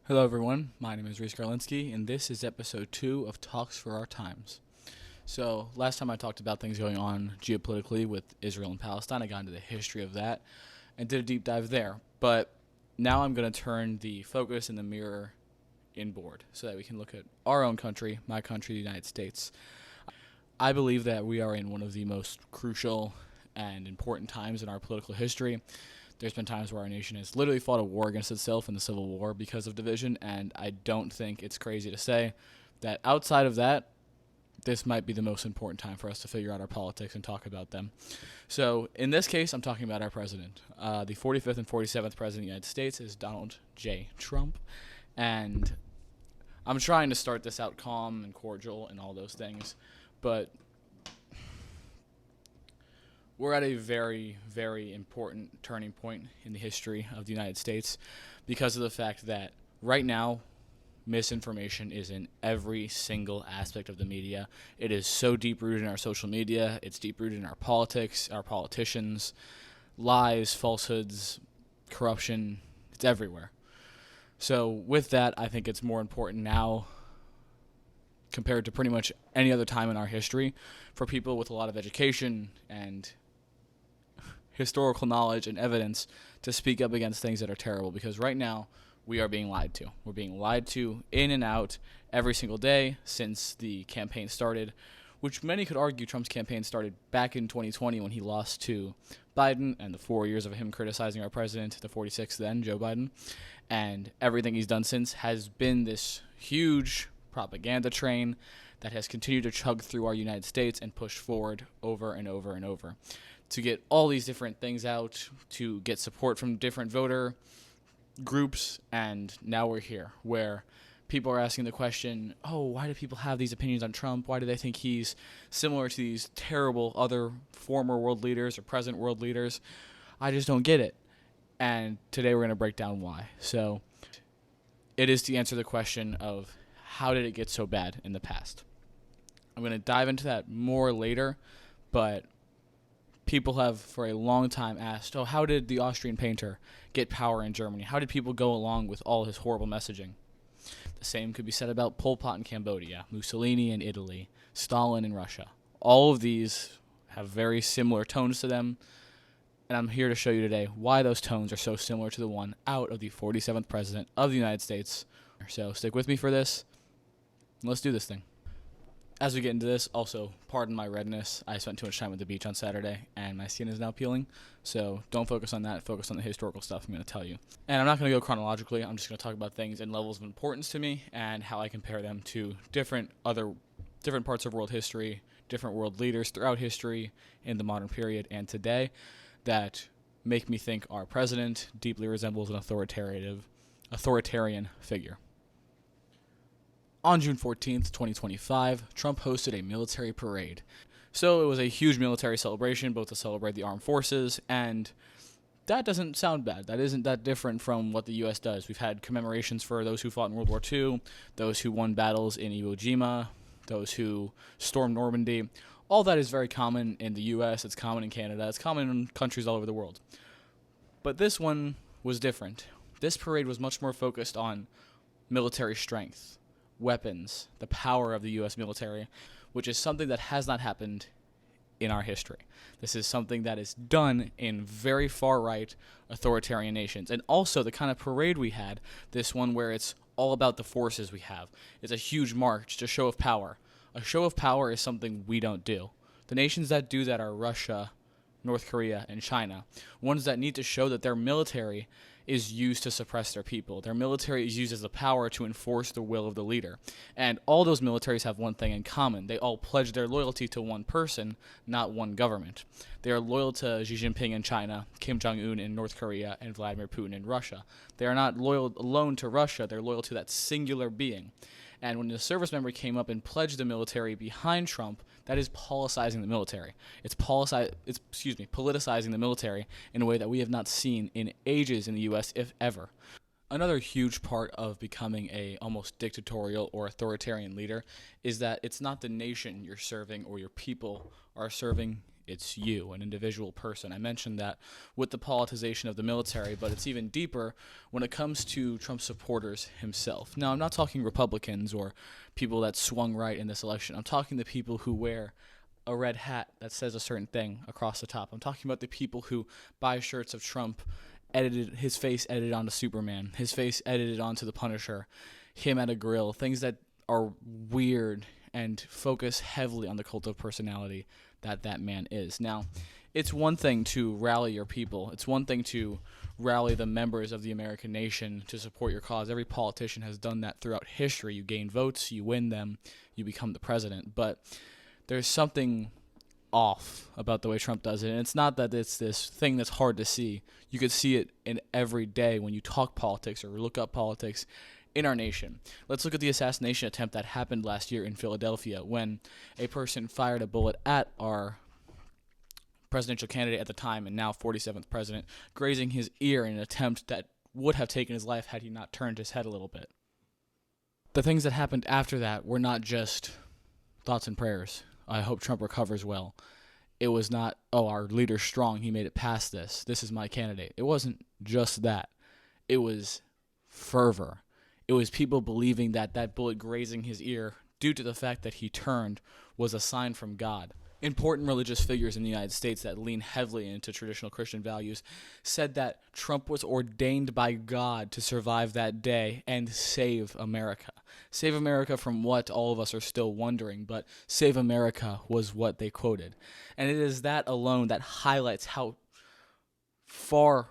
Hello, everyone. My name is Reese Garlinsky, and this is episode 2 of Talks for Our Times. So, last time I talked about things going on geopolitically with Israel and Palestine. I got into the history of that and did a deep dive there. But now I'm going to turn the focus and the mirror inboard so that we can look at our own country, my country, the United States. I believe that we are in one of the most crucial and important times in our political history. There's been times where our nation has literally fought a war against itself in the Civil War because of division, and I don't think it's crazy to say that outside of that, this might be the most important time for us to figure out our politics and talk about them. So in this case, I'm talking about our president. The 45th and 47th president of the United States is Donald J. Trump, and I'm trying to start this out calm and cordial and all those things, but we're at a very, very important turning point in the history of the United States because of the fact that right now, misinformation is in every single aspect of the media. It is so deep-rooted in our social media. It's deep-rooted in our politics, our politicians, lies, falsehoods, corruption. It's everywhere. So with that, I think it's more important now compared to pretty much any other time in our history for people with a lot of education and historical knowledge and evidence to speak up against things that are terrible, because right now we are being lied to. We're being lied to in and out every single day since the campaign started, which many could argue Trump's campaign started back in 2020 when he lost to Biden, and the 4 years of him criticizing our president, the 46th then, Joe Biden, and everything he's done since has been this huge propaganda train that has continued to chug through our United States and push forward over and over and over to get all these different things out, to get support from different voter groups, and now we're here where people are asking the question, oh, why do people have these opinions on Trump? Why do they think he's similar to these terrible other former world leaders or present world leaders? I just don't get it. And today we're going to break down why. So it is to answer the question of how did it get so bad in the past? I'm going to dive into that more later, but people have for a long time asked, oh, how did the Austrian painter get power in Germany? How did people go along with all his horrible messaging? The same could be said about Pol Pot in Cambodia, Mussolini in Italy, Stalin in Russia. All of these have very similar tones to them, and I'm here to show you today why those tones are so similar to the one out of the 47th president of the United States. So stick with me for this, and let's do this thing. As we get into this, also, pardon my redness. I spent too much time at the beach on Saturday, and my skin is now peeling. So don't focus on that. Focus on the historical stuff I'm going to tell you. And I'm not going to go chronologically. I'm just going to talk about things in levels of importance to me and how I compare them to different parts of world history, different world leaders throughout history in the modern period and today that make me think our president deeply resembles an authoritarian figure. On June 14th, 2025, Trump hosted a military parade. So it was a huge military celebration, both to celebrate the armed forces, and that doesn't sound bad. That isn't that different from what the U.S. does. We've had commemorations for those who fought in World War II, those who won battles in Iwo Jima, those who stormed Normandy. All that is very common in the U.S., it's common in Canada, it's common in countries all over the world. But this one was different. This parade was much more focused on military strength, weapons, the power of the U.S. military, which is something that has not happened in our history. This is something that is done in very far-right authoritarian nations. And also the kind of parade we had, this one where it's all about the forces we have. It's a huge march, it's a show of power. A show of power is something we don't do. The nations that do that are Russia, North Korea, and China. Ones that need to show that their military is used to suppress their people. Their military is used as the power to enforce the will of the leader. And all those militaries have one thing in common. They all pledge their loyalty to one person, not one government. They are loyal to Xi Jinping in China, Kim Jong-un in North Korea, and Vladimir Putin in Russia. They are not loyal alone to Russia. They're loyal to that singular being. And when the service member came up and pledged the military behind Trump, that is politicizing the military. It's politicizing the military in a way that we have not seen in ages in the U.S., if ever. Another huge part of becoming a almost dictatorial or authoritarian leader is that it's not the nation you're serving or your people are serving. It's you, an individual person. I mentioned that with the politicization of the military, but it's even deeper when it comes to Trump supporters himself. Now, I'm not talking Republicans or people that swung right in this election. I'm talking the people who wear a red hat that says a certain thing across the top. I'm talking about the people who buy shirts of Trump, his face edited onto Superman, his face edited onto the Punisher, him at a grill, things that are weird and focus heavily on the cult of personality that man is. Now, it's one thing to rally your people. It's one thing to rally the members of the American nation to support your cause. Every politician has done that throughout history. You gain votes, you win them, you become the president. But there's something off about the way Trump does it. And it's not that it's this thing that's hard to see. You could see it in every day when you talk politics or look up politics in our nation. Let's look at the assassination attempt that happened last year in Philadelphia when a person fired a bullet at our presidential candidate at the time and now 47th president, grazing his ear in an attempt that would have taken his life had he not turned his head a little bit. The things that happened after that were not just thoughts and prayers. I hope Trump recovers well. It was not, oh, our leader's strong, he made it past this. This is my candidate. It wasn't just that. It was fervor. It was people believing that that bullet grazing his ear, due to the fact that he turned, was a sign from God. Important religious figures in the United States that lean heavily into traditional Christian values said that Trump was ordained by God to survive that day and save America. Save America from what all of us are still wondering, but save America was what they quoted. And it is that alone that highlights how far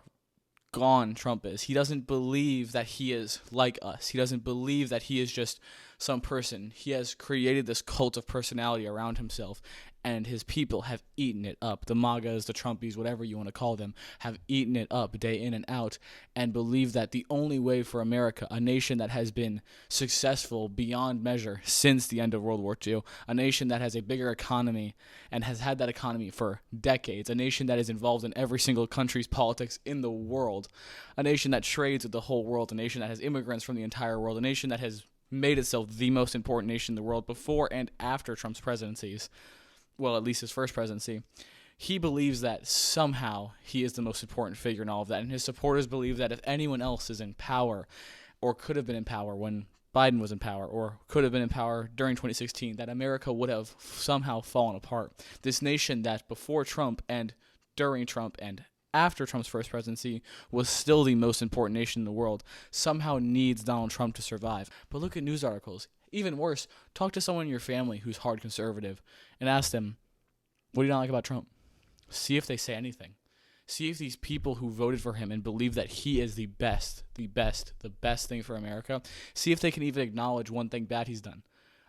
gone Trump is. He doesn't believe that he is like us. He doesn't believe that he is just some person. He has created this cult of personality around himself, and his people have eaten it up. The MAGAs, the Trumpies, whatever you want to call them, have eaten it up day in and out and believe that the only way for America, a nation that has been successful beyond measure since the end of World War II, a nation that has a bigger economy and has had that economy for decades, a nation that is involved in every single country's politics in the world, a nation that trades with the whole world, a nation that has immigrants from the entire world, a nation that has made itself the most important nation in the world before and after Trump's presidencies. Well, at least his first presidency. He believes that somehow he is the most important figure in all of that, and his supporters believe that if anyone else is in power or could have been in power when Biden was in power or could have been in power during 2016, that America would have somehow fallen apart. This nation that before Trump and during Trump and after Trump's first presidency was still the most important nation in the world somehow needs Donald Trump to survive. But look at news articles. Even worse, talk to someone in your family who's hard conservative and ask them, what do you not like about Trump? See if they say anything. See if these people who voted for him and believe that he is the best thing for America, see if they can even acknowledge one thing bad he's done.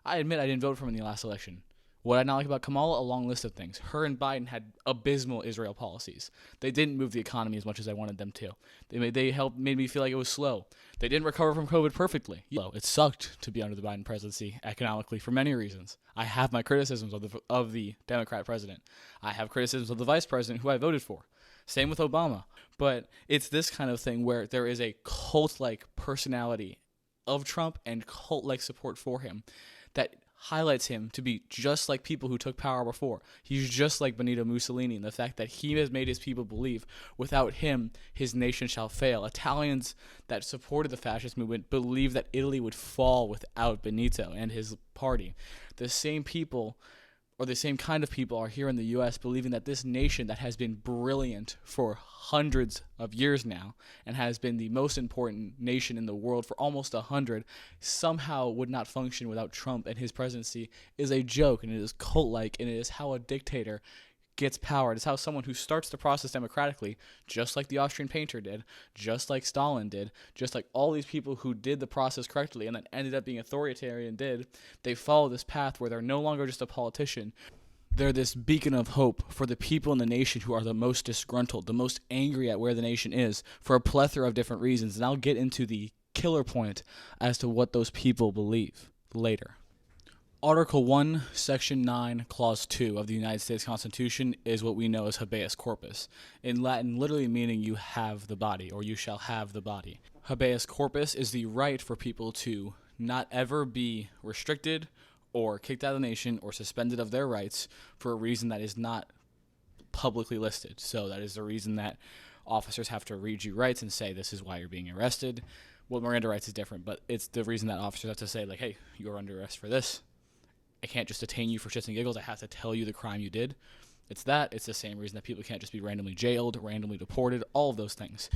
I admit I didn't vote for him in the last election. What I not like about Kamala? A long list of things. Her and Biden had abysmal Israel policies. They didn't move the economy as much as I wanted them to. Made me feel like it was slow. They didn't recover from COVID perfectly. It sucked to be under the Biden presidency economically for many reasons. I have my criticisms of the Democrat president. I have criticisms of the vice president who I voted for. Same with Obama. But it's this kind of thing where there is a cult-like personality of Trump and cult-like support for him that highlights him to be just like people who took power before. He's just like Benito Mussolini in the fact that he has made his people believe without him, his nation shall fail. Italians that supported the fascist movement believed that Italy would fall without Benito and his party. The same people, or the same kind of people, are here in the U.S. believing that this nation that has been brilliant for hundreds of years now and has been the most important nation in the world for almost 100 somehow would not function without Trump and his presidency is a joke, and it is cult-like, and it is how a dictator gets power. It is how someone who starts the process democratically, just like the Austrian painter did, just like Stalin did, just like all these people who did the process correctly and then ended up being authoritarian did, they follow this path where they're no longer just a politician. They're this beacon of hope for the people in the nation who are the most disgruntled, the most angry at where the nation is, for a plethora of different reasons. And I'll get into the killer point as to what those people believe later. Article 1, Section 9, Clause 2 of the United States Constitution is what we know as habeas corpus. In Latin, literally meaning you have the body, or you shall have the body. Habeas corpus is the right for people to not ever be restricted or kicked out of the nation or suspended of their rights for a reason that is not publicly listed. So that is the reason that officers have to read you rights and say, this is why you're being arrested. Well, Miranda rights is different, but it's the reason that officers have to say, like, hey, you're under arrest for this. I can't just detain you for shits and giggles. I have to tell you the crime you did. It's that. It's the same reason that people can't just be randomly jailed, randomly deported, all of those things.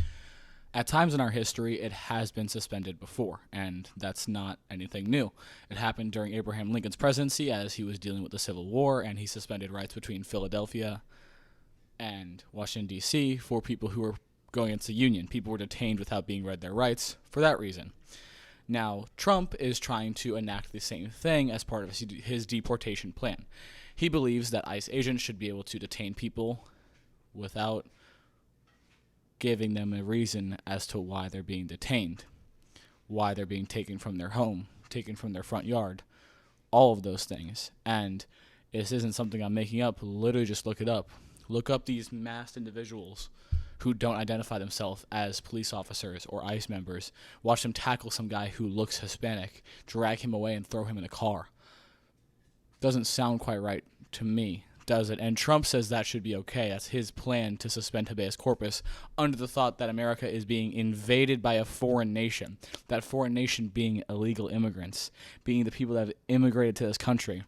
At times in our history, it has been suspended before, and that's not anything new. It happened during Abraham Lincoln's presidency as he was dealing with the Civil War, and he suspended rights between Philadelphia and Washington, D.C. for people who were going against the Union. People were detained without being read their rights for that reason. Now, Trump is trying to enact the same thing as part of his deportation plan. He believes that ICE agents should be able to detain people without giving them a reason as to why they're being detained, why they're being taken from their home, taken from their front yard, all of those things. And this isn't something I'm making up. Literally just look it up. Look up these masked individuals who don't identify themselves as police officers or ICE members. Watch them tackle some guy who looks Hispanic, drag him away and throw him in a car. Doesn't sound quite right to me, does it? And Trump says that should be okay. That's his plan to suspend habeas corpus under the thought that America is being invaded by a foreign nation. That foreign nation being illegal immigrants, being the people that have immigrated to this country.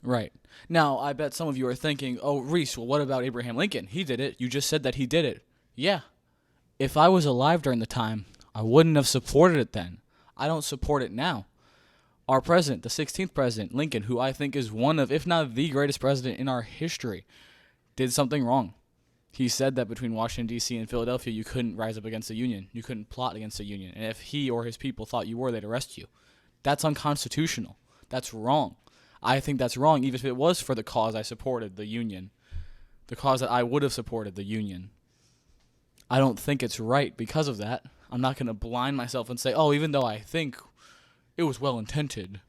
Right. Now, I bet some of you are thinking, oh, Reese, well, what about Abraham Lincoln? He did it. You just said that he did it. Yeah. If I was alive during the time, I wouldn't have supported it then. I don't support it now. Our president, the 16th president, Lincoln, who I think is one of, if not the greatest president in our history, did something wrong. He said that between Washington, D.C. and Philadelphia, you couldn't rise up against the Union. You couldn't plot against the Union. And if he or his people thought you were, they'd arrest you. That's unconstitutional. That's wrong. I think that's wrong, even if it was for the cause I supported, the Union. The cause that I would have supported, the Union. I don't think it's right because of that. I'm not going to blind myself and say, oh, even though I think it was well-intended,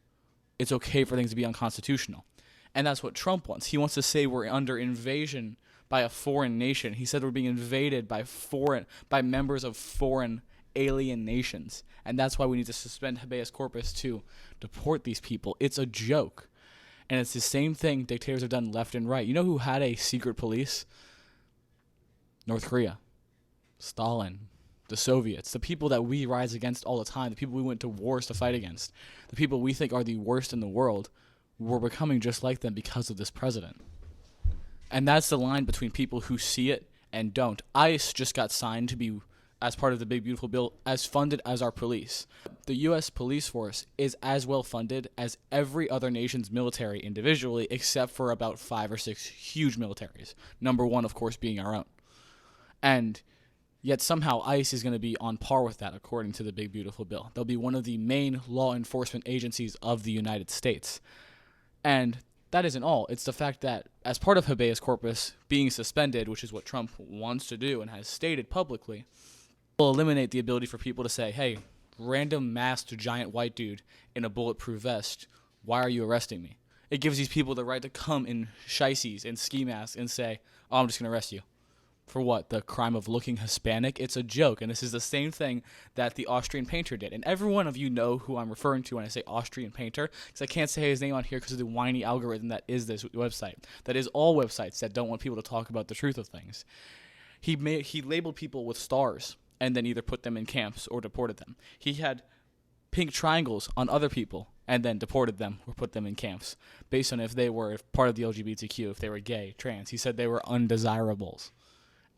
it's okay for things to be unconstitutional. And that's what Trump wants. He wants to say we're under invasion by a foreign nation. He said we're being invaded by members of foreign alien nations. And that's why we need to suspend habeas corpus to deport these people. It's a joke. And it's the same thing dictators have done left and right. You know who had a secret police? North Korea. Stalin. The Soviets, the people that we rise against all the time, the people we went to wars to fight against, the people we think are the worst in the world, we're becoming just like them because of this president. And that's the line between people who see it and don't. ICE just got signed to be, as part of the big beautiful bill, as funded as our police. The U.S. police force is as well funded as every other nation's military individually, except for about 5 or 6 huge militaries. Number one, of course, being our own. And yet somehow ICE is going to be on par with that, according to the big beautiful bill. They'll be one of the main law enforcement agencies of the United States. And that isn't all. It's the fact that as part of habeas corpus being suspended, which is what Trump wants to do and has stated publicly, will eliminate the ability for people to say, hey, random masked giant white dude in a bulletproof vest, why are you arresting me? It gives these people the right to come in shiesties and ski masks and say, oh, I'm just going to arrest you. For what? The crime of looking Hispanic? It's a joke, and this is the same thing that the Austrian painter did. And every one of you know who I'm referring to when I say Austrian painter, because I can't say his name on here because of the whiny algorithm that is this website. That is all websites that don't want people to talk about the truth of things. He labeled people with stars and then either put them in camps or deported them. He had pink triangles on other people and then deported them or put them in camps based on if they were part of the LGBTQ, if they were gay, trans. He said they were undesirables.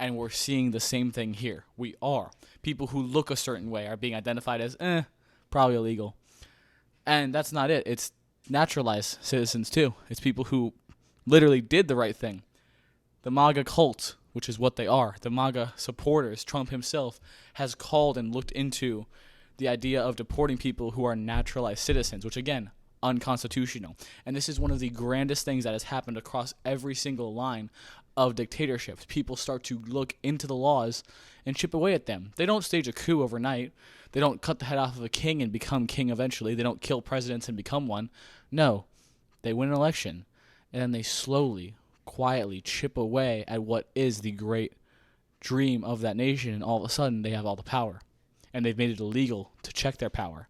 And we're seeing the same thing here. We are. People who look a certain way are being identified as, probably illegal. And that's not it. It's naturalized citizens, too. It's people who literally did the right thing. The MAGA cult, which is what they are, the MAGA supporters, Trump himself, has called and looked into the idea of deporting people who are naturalized citizens, which, again, unconstitutional. And this is one of the grandest things that has happened across every single line of dictatorships. People start to look into the laws and chip away at them. They don't stage a coup overnight. They don't cut the head off of a king and become king eventually. They don't kill presidents and become one. No, they win an election, and then they slowly, quietly chip away at what is the great dream of that nation, and all of a sudden they have all the power. And they've made it illegal to check their power.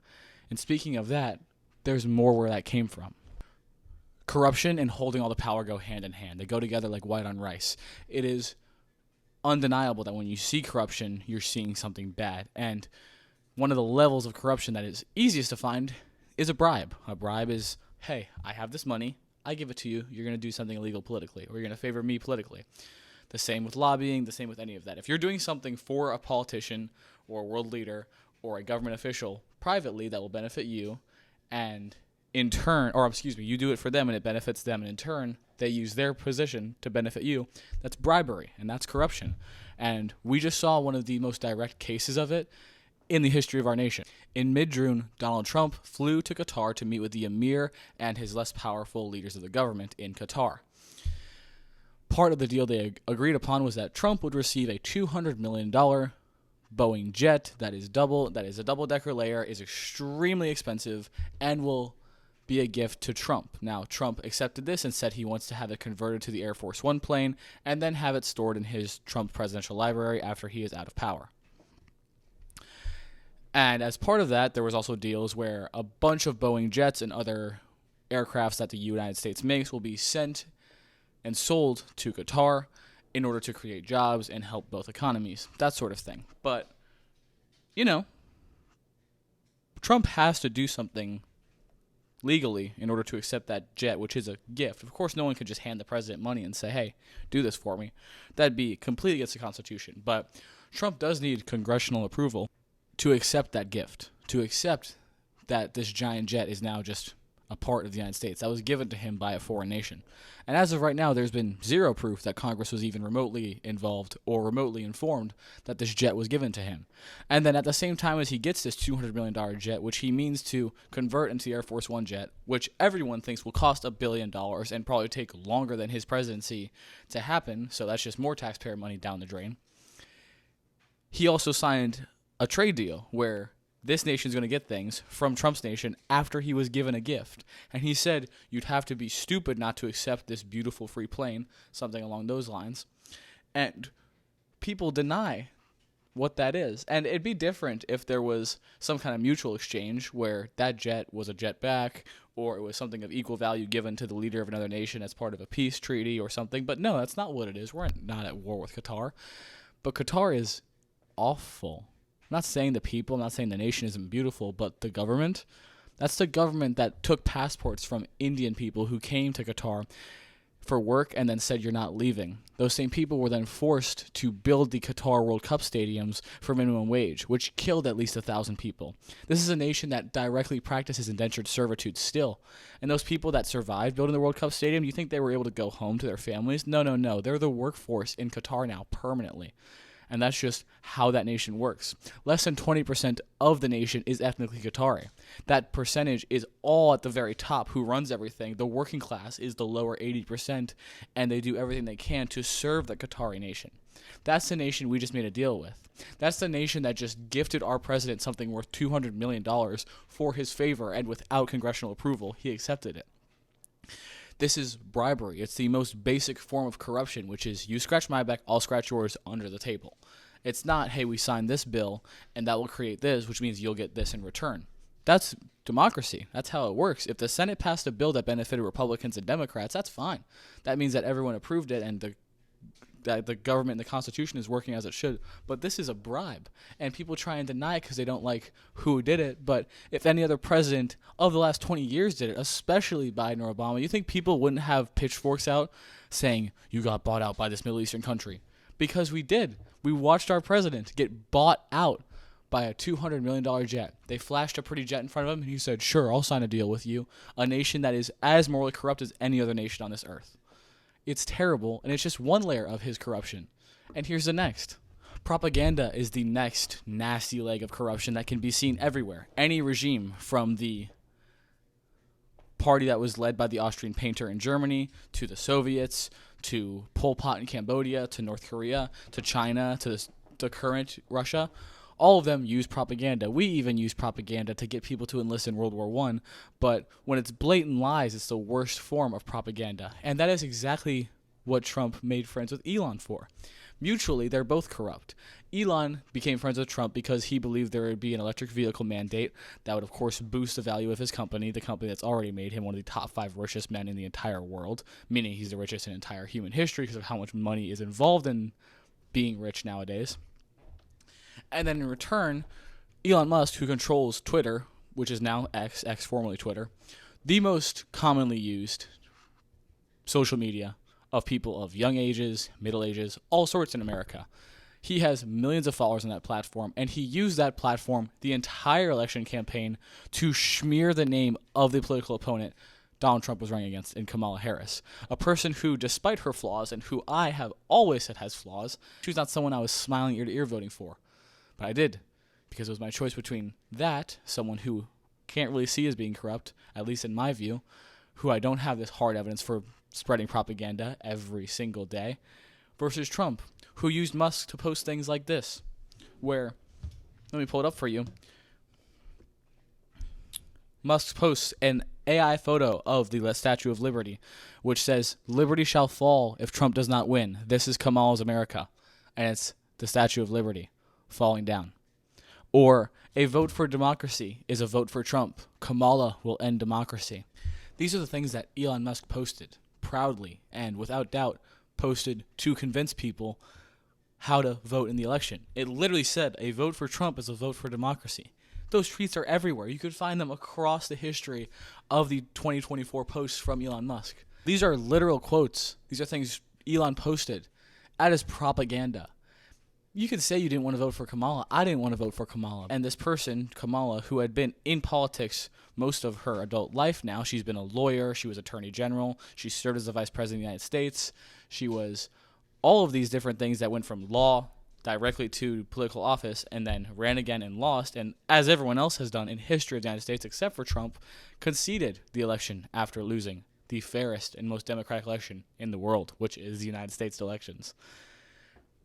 And speaking of that, there's more where that came from. Corruption and holding all the power go hand in hand. They go together like white on rice. It is undeniable that when you see corruption, you're seeing something bad. And one of the levels of corruption that is easiest to find is a bribe. A bribe is, hey, I have this money, I give it to you, you're going to do something illegal politically, or you're going to favor me politically. The same with lobbying, the same with any of that. If you're doing something for a politician or a world leader or a government official privately that will benefit you, and in turn, you do it for them and it benefits them, and in turn, they use their position to benefit you, that's bribery, and that's corruption. And we just saw one of the most direct cases of it in the history of our nation. In mid-June, Donald Trump flew to Qatar to meet with the emir and his less powerful leaders of the government in Qatar. Part of the deal they agreed upon was that Trump would receive a $200 million Boeing jet that is a double-decker layer, is extremely expensive, and will be a gift to Trump. Now, Trump accepted this and said he wants to have it converted to the Air Force One plane and then have it stored in his Trump presidential library after he is out of power. And as part of that, there was also deals where a bunch of Boeing jets and other aircrafts that the United States makes will be sent and sold to Qatar in order to create jobs and help both economies, that sort of thing. But, Trump has to do something legally in order to accept that jet, which is a gift. Of course, no one could just hand the president money and say, hey, do this for me. That'd be completely against the Constitution. But Trump does need congressional approval to accept that gift, to accept that this giant jet is now just a part of the United States that was given to him by a foreign nation. And as of right now, there's been zero proof that Congress was even remotely involved or remotely informed that this jet was given to him. And then at the same time as he gets this $200 million jet, which he means to convert into the Air Force One jet, which everyone thinks will cost $1 billion and probably take longer than his presidency to happen, so that's just more taxpayer money down the drain, he also signed a trade deal where this nation's going to get things from Trump's nation after he was given a gift. And he said you'd have to be stupid not to accept this beautiful free plane, something along those lines. And people deny what that is. And it'd be different if there was some kind of mutual exchange where that jet was a jet back, or it was something of equal value given to the leader of another nation as part of a peace treaty or something. But no, that's not what it is. We're not at war with Qatar. But Qatar is awful. I'm not saying the people, I'm not saying the nation isn't beautiful, but the government, that's the government that took passports from Indian people who came to Qatar for work and then said you're not leaving. Those same people were then forced to build the Qatar World Cup stadiums for minimum wage, which killed at least 1,000 people. This is a nation that directly practices indentured servitude still. And those people that survived building the World Cup stadium, you think they were able to go home to their families? No. They're the workforce in Qatar now permanently. And that's just how that nation works. Less than 20% of the nation is ethnically Qatari. That percentage is all at the very top who runs everything. The working class is the lower 80%, and they do everything they can to serve the Qatari nation. That's the nation we just made a deal with. That's the nation that just gifted our president something worth $200 million for his favor, and without congressional approval, he accepted it. This is bribery. It's the most basic form of corruption, which is you scratch my back, I'll scratch yours under the table. It's not, hey, we signed this bill, and that will create this, which means you'll get this in return. That's democracy. That's how it works. If the Senate passed a bill that benefited Republicans and Democrats, that's fine. That means that everyone approved it, and that the government and the Constitution is working as it should. But this is a bribe, and people try and deny it because they don't like who did it. But if any other president of the last 20 years did it, especially Biden or Obama, you think people wouldn't have pitchforks out saying, you got bought out by this Middle Eastern country? Because we did. We watched our president get bought out by a $200 million jet. They flashed a pretty jet in front of him, and he said, sure, I'll sign a deal with you. A nation that is as morally corrupt as any other nation on this earth. It's terrible, and it's just one layer of his corruption. And here's the next. Propaganda is the next nasty leg of corruption that can be seen everywhere. Any regime, from the party that was led by the Austrian painter in Germany, to the Soviets, to Pol Pot in Cambodia, to North Korea, to China, to the current Russia, all of them use propaganda. We even use propaganda to get people to enlist in World War I, but when it's blatant lies, it's the worst form of propaganda. And that is exactly what Trump made friends with Elon for. Mutually, they're both corrupt. Elon became friends with Trump because he believed there would be an electric vehicle mandate that would, of course, boost the value of his company, the company that's already made him one of the top 5 richest men in the entire world, meaning he's the richest in entire human history because of how much money is involved in being rich nowadays. And then in return, Elon Musk, who controls Twitter, which is now X formerly Twitter, the most commonly used social media of people of young ages, middle ages, all sorts in America. He has millions of followers on that platform, and he used that platform the entire election campaign to smear the name of the political opponent Donald Trump was running against in Kamala Harris, a person who, despite her flaws, and who I have always said has flaws, she was not someone I was smiling ear to ear voting for. But I did, because it was my choice between that, someone who can't really see as being corrupt, at least in my view, who I don't have this hard evidence for spreading propaganda every single day, versus Trump, who used Musk to post things like this, where, let me pull it up for you. Musk posts an AI photo of the Statue of Liberty, which says, "Liberty shall fall if Trump does not win. This is Kamala's America." And it's the Statue of Liberty falling down. Or, "A vote for democracy is a vote for Trump. Kamala will end democracy." These are the things that Elon Musk posted proudly and without doubt posted to convince people how to vote in the election. It literally said, "A vote for Trump is a vote for democracy." Those tweets are everywhere. You could find them across the history of the 2024 posts from Elon Musk. These are literal quotes. These are things Elon posted. That is propaganda. You could say you didn't want to vote for Kamala. I didn't want to vote for Kamala. And this person, Kamala, who had been in politics most of her adult life now, she's been a lawyer, she was attorney general, she served as the vice president of the United States, she was all of these different things that went from law directly to political office and then ran again and lost, and as everyone else has done in history of the United States except for Trump, conceded the election after losing the fairest and most democratic election in the world, which is the United States elections.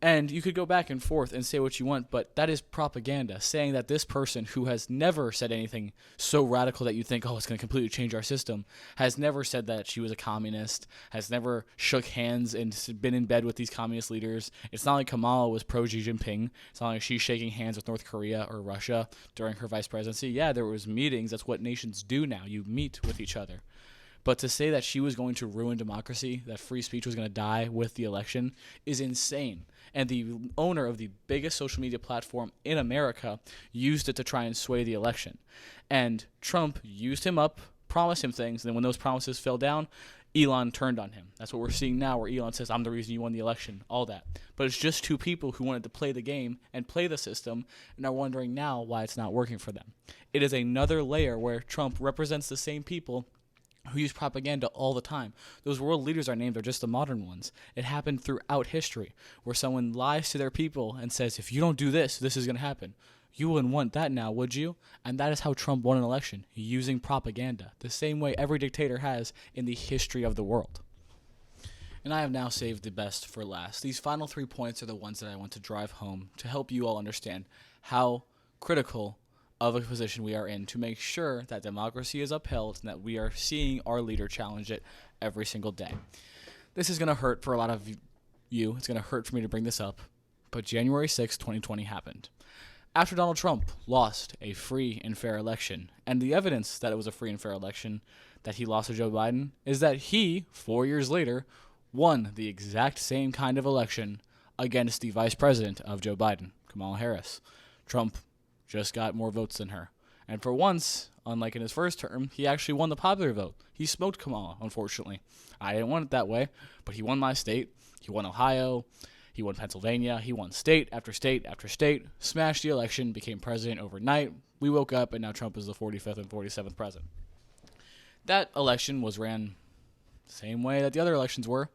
And you could go back and forth and say what you want, but that is propaganda, saying that this person who has never said anything so radical that you think, oh, it's going to completely change our system, has never said that she was a communist, has never shook hands and been in bed with these communist leaders. It's not like Kamala was pro-Xi Jinping. It's not like she's shaking hands with North Korea or Russia during her vice presidency. Yeah, there was meetings. That's what nations do now. You meet with each other. But to say that she was going to ruin democracy, that free speech was going to die with the election, is insane. And the owner of the biggest social media platform in America used it to try and sway the election. And Trump used him up, promised him things, and then when those promises fell down, Elon turned on him. That's what we're seeing now, where Elon says, "I'm the reason you won the election," all that. But it's just two people who wanted to play the game and play the system and are wondering now why it's not working for them. It is another layer where Trump represents the same people who use propaganda all the time. Those world leaders are named, they're just the modern ones. It happened throughout history, where someone lies to their people and says, if you don't do this, this is going to happen. You wouldn't want that now, would you? And that is how Trump won an election, using propaganda, the same way every dictator has in the history of the world. And I have now saved the best for last. These final 3 points are the ones that I want to drive home to help you all understand how critical of a position we are in to make sure that democracy is upheld and that we are seeing our leader challenge it every single day. This is going to hurt for a lot of you. It's going to hurt for me to bring this up. But January 6, 2020 happened. After Donald Trump lost a free and fair election, and the evidence that it was a free and fair election that he lost to Joe Biden is that he, 4 years later, won the exact same kind of election against the vice president of Joe Biden, Kamala Harris. Trump just got more votes than her. And for once, unlike in his first term, he actually won the popular vote. He smoked Kamala, unfortunately. I didn't want it that way, but he won my state. He won Ohio. He won Pennsylvania. He won state after state after state, smashed the election, became president overnight. We woke up, and now Trump is the 45th and 47th president. That election was ran the same way that the other elections were,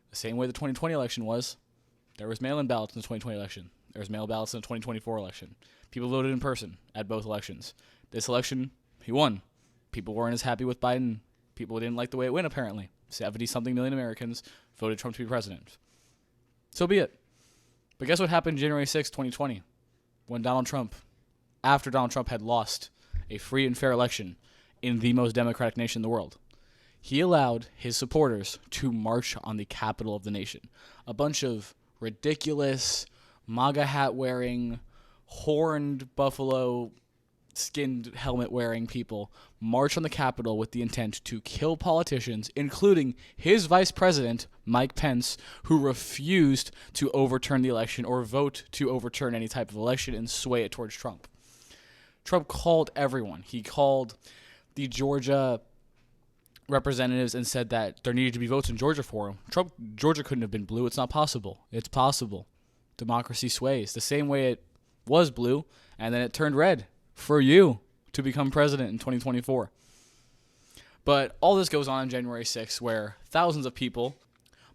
the same way the 2020 election was. There was mail-in ballots in the 2020 election. There was mail ballots in the 2024 election. People voted in person at both elections. This election, he won. People weren't as happy with Biden. People didn't like the way it went, apparently. 70-something million Americans voted Trump to be president. So be it. But guess what happened January 6, 2020? After Donald Trump had lost a free and fair election in the most democratic nation in the world, he allowed his supporters to march on the capital of the nation. A bunch of ridiculous, MAGA hat wearing, horned buffalo skinned helmet wearing people march on the Capitol with the intent to kill politicians, including his vice president, Mike Pence, who refused to overturn the election or vote to overturn any type of election and sway it towards Trump. Trump called everyone. He called the Georgia representatives and said that there needed to be votes in Georgia for him. Georgia couldn't have been blue. It's not possible. It's possible. Democracy sways the same way it was blue, and then it turned red for you to become president in 2024. But all this goes on January 6th, where thousands of people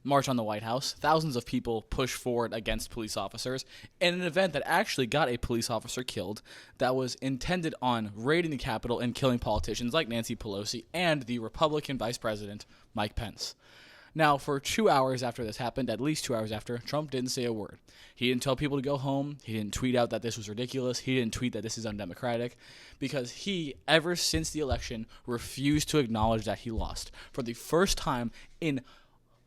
march on the White House, thousands of people push forward against police officers, in an event that actually got a police officer killed that was intended on raiding the Capitol and killing politicians like Nancy Pelosi and the Republican vice president, Mike Pence. Now, for 2 hours after this happened, at least 2 hours after, Trump didn't say a word. He didn't tell people to go home. He didn't tweet out that this was ridiculous. He didn't tweet that this is undemocratic, because he, ever since the election, refused to acknowledge that he lost. For the first time in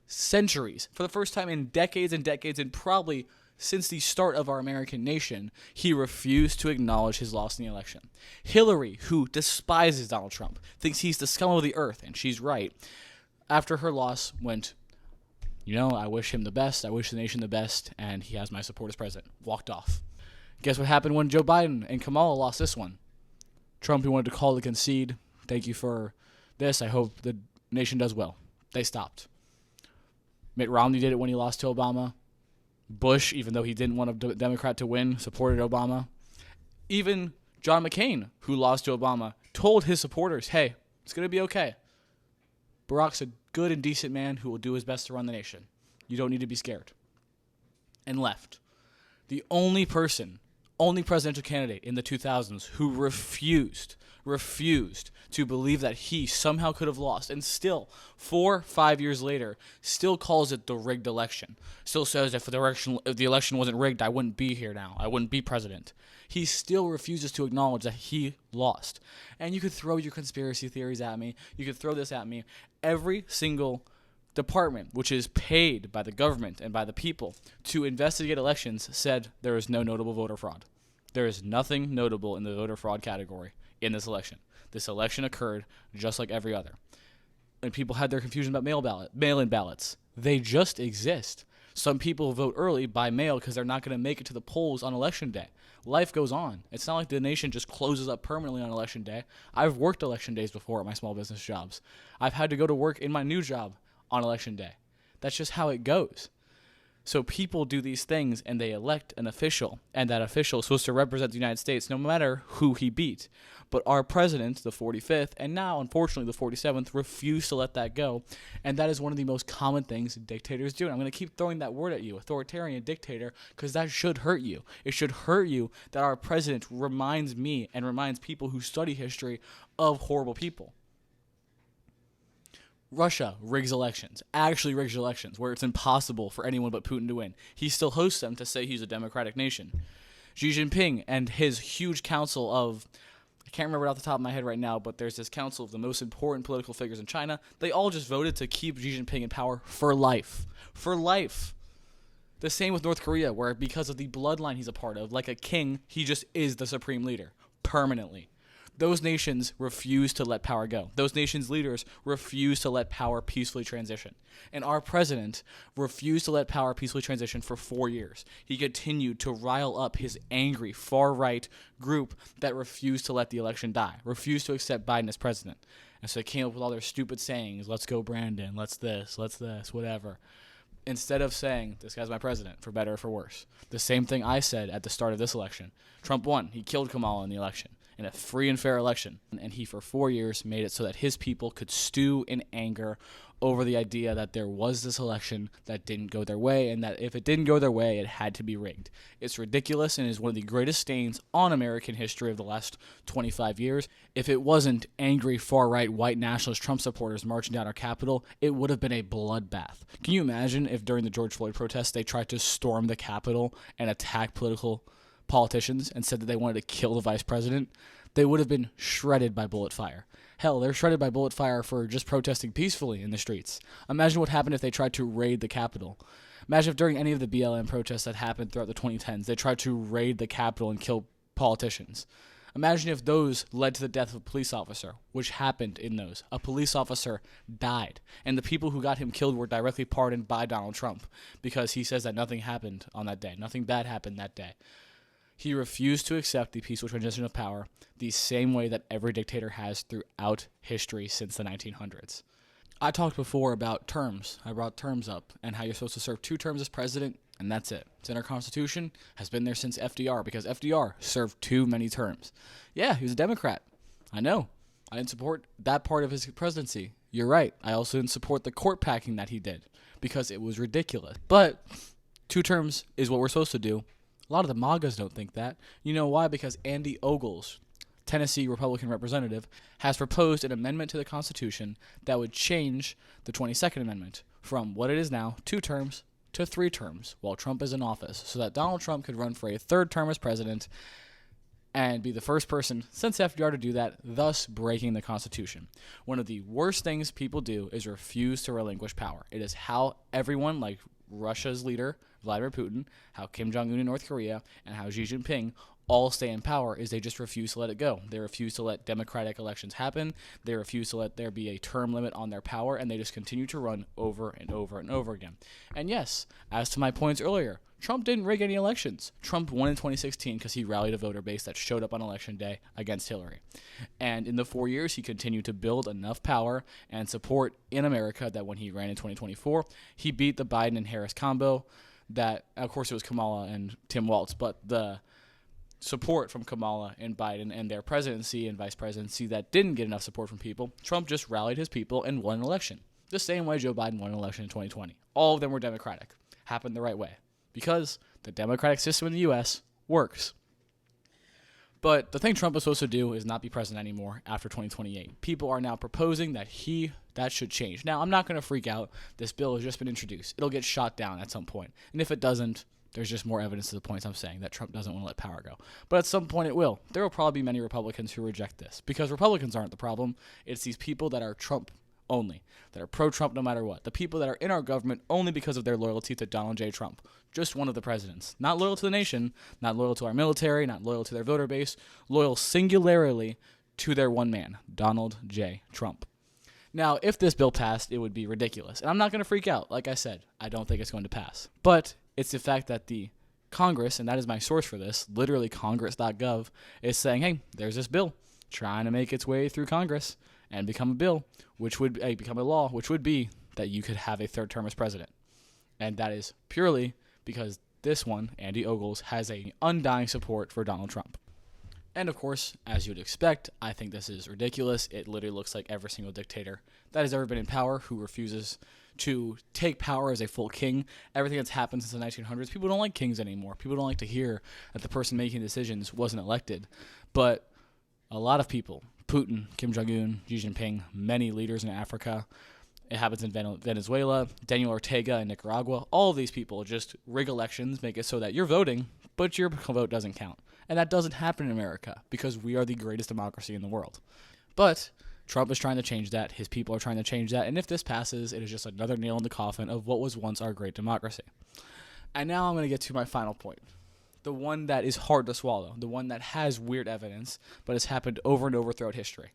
centuries, for the first time in decades and decades, and probably since the start of our American nation, he refused to acknowledge his loss in the election. Hillary, who despises Donald Trump, thinks he's the scum of the earth, and she's right, after her loss went, I wish him the best, I wish the nation the best, and he has my support as president. Walked off. Guess what happened when Joe Biden and Kamala lost this one? Trump, who wanted to call to concede, thank you for this, I hope the nation does well. They stopped. Mitt Romney did it when he lost to Obama. Bush, even though he didn't want a Democrat to win, supported Obama. Even John McCain, who lost to Obama, told his supporters, hey, it's going to be okay. Barack's a good and decent man who will do his best to run the nation. You don't need to be scared. And left. The only presidential candidate in the 2000s who refused to believe that he somehow could have lost, and still, 5 years later, still calls it the rigged election. Still says if the election wasn't rigged, I wouldn't be here now. I wouldn't be president. He still refuses to acknowledge that he lost. And you could throw your conspiracy theories at me. You could throw this at me. Every single department, which is paid by the government and by the people to investigate elections, said there is no notable voter fraud. There is nothing notable in the voter fraud category in this election. This election occurred just like every other. And people had their confusion about mail-in ballots. They just exist. Some people vote early by mail because they're not going to make it to the polls on election day. Life goes on. It's not like the nation just closes up permanently on election day. I've worked election days before at my small business jobs. I've had to go to work in my new job on election day. That's just how it goes. So people do these things and they elect an official, and that official is supposed to represent the United States no matter who he beat. But our president, the 45th, and now unfortunately the 47th, refuse to let that go. And that is one of the most common things dictators do. And I'm going to keep throwing that word at you, authoritarian dictator, because that should hurt you. It should hurt you that our president reminds me and reminds people who study history of horrible people. Russia rigs elections, actually rigs elections, where it's impossible for anyone but Putin to win. He still hosts them to say he's a democratic nation. Xi Jinping and his huge council of, I can't remember it off the top of my head right now, but there's this council of the most important political figures in China. They all just voted to keep Xi Jinping in power for life. For life. The same with North Korea, where because of the bloodline he's a part of, like a king, he just is the supreme leader, permanently. Those nations refuse to let power go. Those nations' leaders refuse to let power peacefully transition. And our president refused to let power peacefully transition for 4 years. He continued to rile up his angry, far-right group that refused to let the election die, refused to accept Biden as president. And so they came up with all their stupid sayings, let's go Brandon, let's this, whatever. Instead of saying, this guy's my president, for better or for worse. The same thing I said at the start of this election. Trump won. He killed Kamala in the election, in a free and fair election. And he, for 4 years, made it so that his people could stew in anger over the idea that there was this election that didn't go their way, and that if it didn't go their way, it had to be rigged. It's ridiculous and is one of the greatest stains on American history of the last 25 years. If it wasn't angry far-right white nationalist Trump supporters marching down our Capitol, it would have been a bloodbath. Can you imagine if during the George Floyd protests they tried to storm the Capitol and attack politicians and said that they wanted to kill the vice president? They would have been shredded by bullet fire. Hell, they're shredded by bullet fire for just protesting peacefully in the streets. Imagine what happened if they tried to raid the Capitol. Imagine if during any of the BLM protests that happened throughout the 2010s, they tried to raid the Capitol and kill politicians. Imagine if those led to the death of a police officer, which happened in those. A police officer died, and the people who got him killed were directly pardoned by Donald Trump because he says that nothing happened on that day. Nothing bad happened that day. He refused to accept the peaceful transition of power the same way that every dictator has throughout history since the 1900s. I talked before about terms. I brought terms up and how you're supposed to serve 2 terms as president, and that's it. It's in our Constitution, has been there since FDR, because FDR served too many terms. Yeah, he was a Democrat. I know. I didn't support that part of his presidency. You're right. I also didn't support the court packing that he did, because it was ridiculous. But 2 terms is what we're supposed to do. A lot of the MAGAs don't think that. You know why? Because Andy Ogles, Tennessee Republican representative, has proposed an amendment to the Constitution that would change the 22nd Amendment from what it is now, 2 terms, to 3 terms while Trump is in office, so that Donald Trump could run for a 3rd term as president and be the first person since FDR to do that, thus breaking the Constitution. One of the worst things people do is refuse to relinquish power. It is how everyone, like Russia's leader, Vladimir Putin, how Kim Jong-un in North Korea, and how Xi Jinping all stay in power, is they just refuse to let it go. They refuse to let democratic elections happen. They refuse to let there be a term limit on their power, and they just continue to run over and over and over again. And yes, as to my points earlier, Trump didn't rig any elections. Trump won in 2016 because he rallied a voter base that showed up on election day against Hillary. And in the 4 years, he continued to build enough power and support in America that when he ran in 2024, he beat the Biden and Harris combo. That, of course, it was Kamala and Tim Walz, but the support from Kamala and Biden and their presidency and vice presidency that didn't get enough support from people, Trump just rallied his people and won an election. The same way Joe Biden won an election in 2020. All of them were Democratic. Happened the right way. Because the democratic system in the U.S. works. But the thing Trump is supposed to do is not be president anymore after 2028. People are now proposing that that should change. Now, I'm not going to freak out. This bill has just been introduced. It'll get shot down at some point. And if it doesn't, there's just more evidence to the points I'm saying that Trump doesn't want to let power go. But at some point it will. There will probably be many Republicans who reject this. Because Republicans aren't the problem. It's these people that are Trump only, that are pro-Trump no matter what. The people that are in our government only because of their loyalty to Donald J. Trump. Just one of the presidents. Not loyal to the nation, not loyal to our military, not loyal to their voter base, loyal singularly to their one man, Donald J. Trump. Now, if this bill passed, it would be ridiculous. And I'm not going to freak out. Like I said, I don't think it's going to pass. But it's the fact that the Congress, and that is my source for this, literally congress.gov, is saying, hey, there's this bill trying to make its way through Congress and become a bill, which would become a law, which would be that you could have a 3rd term as president. And that is purely because this one, Andy Ogles, has an undying support for Donald Trump. And of course, as you'd expect, I think this is ridiculous. It literally looks like every single dictator that has ever been in power who refuses to take power as a full king. Everything that's happened since the 1900s, people don't like kings anymore. People don't like to hear that the person making decisions wasn't elected. But a lot of people, Putin, Kim Jong-un, Xi Jinping, many leaders in Africa, it happens in Venezuela, Daniel Ortega in Nicaragua, all of these people just rig elections, make it so that you're voting, but your vote doesn't count. And that doesn't happen in America because we are the greatest democracy in the world. But Trump is trying to change that. His people are trying to change that. And if this passes, it is just another nail in the coffin of what was once our great democracy. And now I'm going to get to my final point. The one that is hard to swallow. The one that has weird evidence, but has happened over and over throughout history.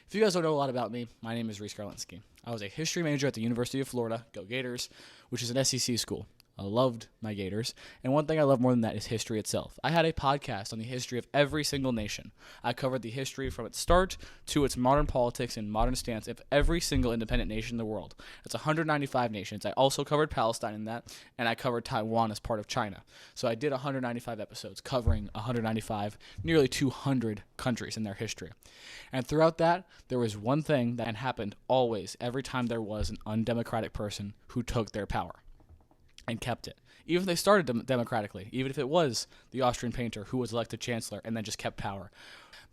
If you guys don't know a lot about me, my name is Reese Garlinsky. I was a history major at the University of Florida, go Gators, which is an SEC school. I loved my Gators, and one thing I love more than that is history itself. I had a podcast on the history of every single nation. I covered the history from its start to its modern politics and modern stance of every single independent nation in the world. That's 195 nations. I also covered Palestine in that, and I covered Taiwan as part of China. So I did 195 episodes covering 195, nearly 200 countries in their history. And throughout that, there was one thing that happened always, every time there was an undemocratic person who took their power. And kept it. Even if they started democratically, even if it was the Austrian painter who was elected chancellor and then just kept power.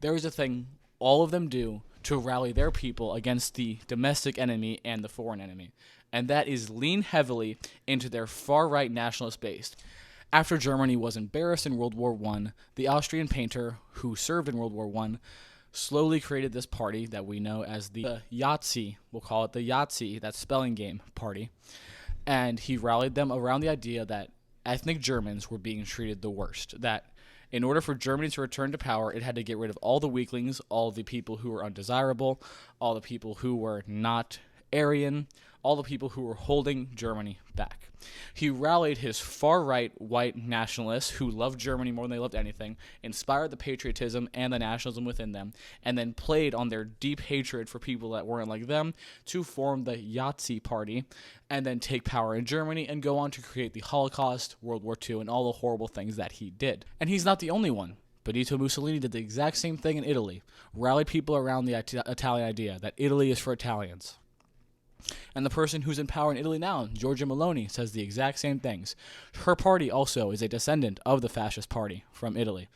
There is a thing all of them do to rally their people against the domestic enemy and the foreign enemy. And that is lean heavily into their far-right nationalist base. After Germany was embarrassed in World War I, the Austrian painter who served in World War I slowly created this party that we know as the Yahtzee. We'll call it the Yahtzee, that spelling game party. And he rallied them around the idea that ethnic Germans were being treated the worst, that in order for Germany to return to power, it had to get rid of all the weaklings, all the people who were undesirable, all the people who were not Aryan, all the people who were holding Germany back. He rallied his far-right white nationalists who loved Germany more than they loved anything, inspired the patriotism and the nationalism within them, and then played on their deep hatred for people that weren't like them to form the Nazi Party and then take power in Germany and go on to create the Holocaust, World War II, and all the horrible things that he did. And he's not the only one. Benito Mussolini did the exact same thing in Italy, rallied people around the Italian idea that Italy is for Italians. And the person who's in power in Italy now, Giorgia Meloni, says the exact same things. Her party also is a descendant of the fascist party from Italy.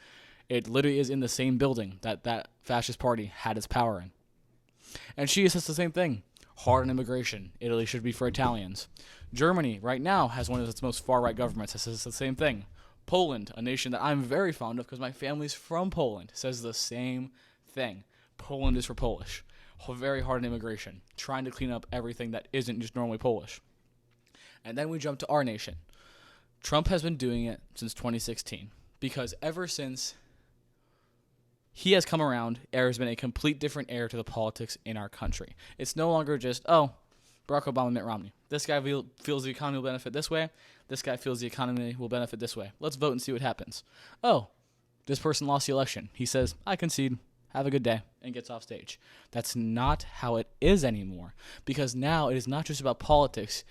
It literally is in the same building that fascist party had its power in. And she says the same thing. Hard on immigration. Italy should be for Italians. Germany, right now, has one of its most far-right governments that says the same thing. Poland, a nation that I'm very fond of because my family's from Poland, says the same thing. Poland is for Polish. Very hard on immigration, trying to clean up everything that isn't just normally Polish. And then we jump to our nation. Trump has been doing it since 2016 because ever since he has come around, there has been a complete different air to the politics in our country. It's no longer just, oh, Barack Obama, Mitt Romney. This guy feels the economy will benefit this way. This guy feels the economy will benefit this way. Let's vote and see what happens. Oh, this person lost the election. He says, I concede. Have a good day, and gets off stage. That's not how it is anymore, because now it is not just about politics.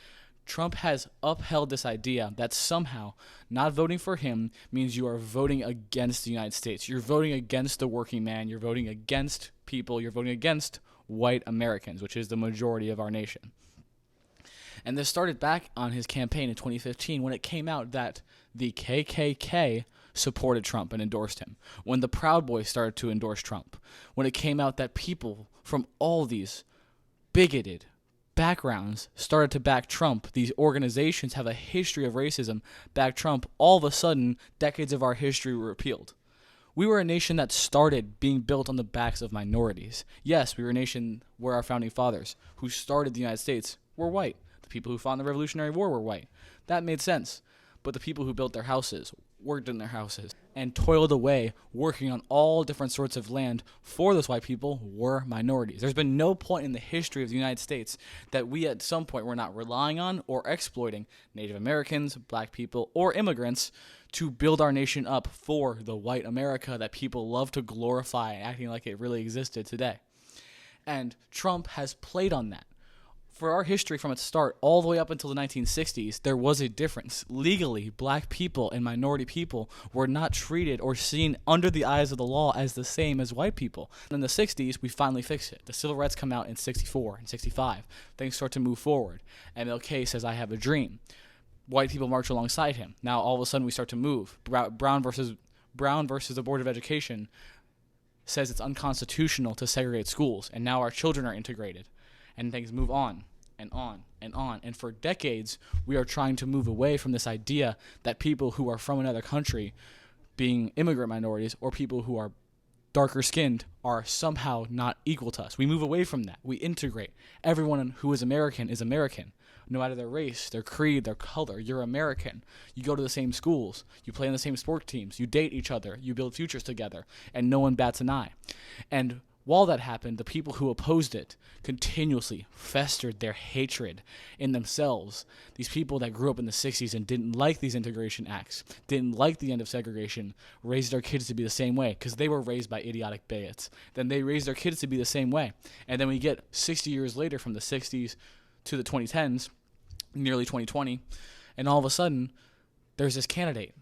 Trump has upheld this idea that somehow not voting for him means you are voting against the United States. You're voting against the working man. You're voting against people. You're voting against white Americans, which is the majority of our nation. And this started back on his campaign in 2015 when it came out that the KKK supported Trump and endorsed him, when the Proud Boys started to endorse Trump, when it came out that people from all these bigoted backgrounds started to back Trump, these organizations have a history of racism, back Trump, all of a sudden, decades of our history were repealed. We were a nation that started being built on the backs of minorities. Yes, we were a nation where our founding fathers, who started the United States, were white. The people who fought in the Revolutionary War were white. That made sense. But the people who built their houses, worked in their houses, and toiled away working on all different sorts of land for those white people were minorities. There's been no point in the history of the United States that we at some point were not relying on or exploiting Native Americans, black people, or immigrants to build our nation up for the white America that people love to glorify, acting like it really existed today. And Trump has played on that. For our history from its start all the way up until the 1960s, there was a difference. Legally, black people and minority people were not treated or seen under the eyes of the law as the same as white people. In the 60s, we finally fixed it. The civil rights come out in 64 and 65. Things start to move forward. MLK says, I have a dream. White people march alongside him. Now, all of a sudden, we start to move. Brown versus the Board of Education says it's unconstitutional to segregate schools, and now our children are integrated. And things move on and on and on. And for decades, we are trying to move away from this idea that people who are from another country, being immigrant minorities or people who are darker skinned, are somehow not equal to us. We move away from that. We integrate. Everyone who is American, no matter their race, their creed, their color. You're American. You go to the same schools. You play in the same sport teams. You date each other. You build futures together. And no one bats an eye. And while that happened, the people who opposed it continuously festered their hatred in themselves. These people that grew up in the 60s and didn't like these integration acts, didn't like the end of segregation, raised their kids to be the same way because they were raised by idiotic bigots. Then they raised their kids to be the same way. And then we get 60 years later from the 60s to the 2010s, nearly 2020, and all of a sudden, there's this candidate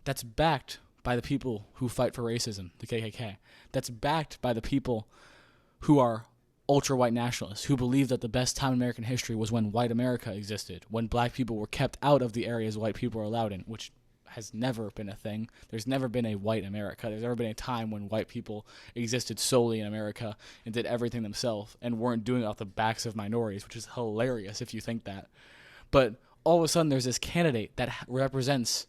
that's backed by the people who fight for racism, the KKK, that's backed by the people who are ultra-white nationalists, who believe that the best time in American history was when white America existed, when black people were kept out of the areas white people are allowed in, which has never been a thing. There's never been a white America. There's never been a time when white people existed solely in America and did everything themselves and weren't doing it off the backs of minorities, which is hilarious if you think that. But all of a sudden, there's this candidate that represents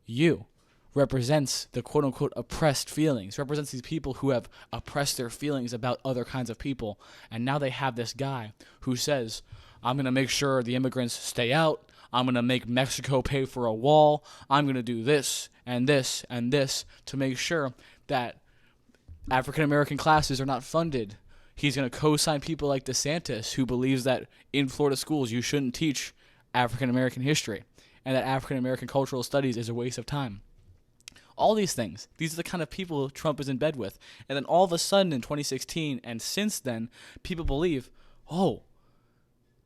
you, represents the quote-unquote oppressed feelings, represents these people who have oppressed their feelings about other kinds of people. And now they have this guy who says, I'm going to make sure the immigrants stay out. I'm going to make Mexico pay for a wall. I'm going to do this and this and this to make sure that African-American classes are not funded. He's going to co-sign people like DeSantis, who believes that in Florida schools you shouldn't teach African-American history and that African-American cultural studies is a waste of time. All these things, these are the kind of people Trump is in bed with. And then all of a sudden in 2016 and since then, people believe, oh,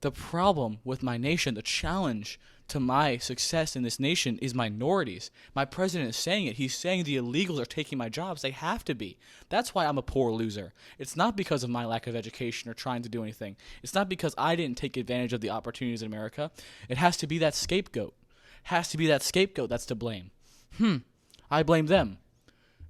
the problem with my nation, the challenge to my success in this nation is minorities. My president is saying it. He's saying the illegals are taking my jobs. They have to be. That's why I'm a poor loser. It's not because of my lack of education or trying to do anything. It's not because I didn't take advantage of the opportunities in America. It has to be that scapegoat. Has to be that scapegoat that's to blame. I blame them.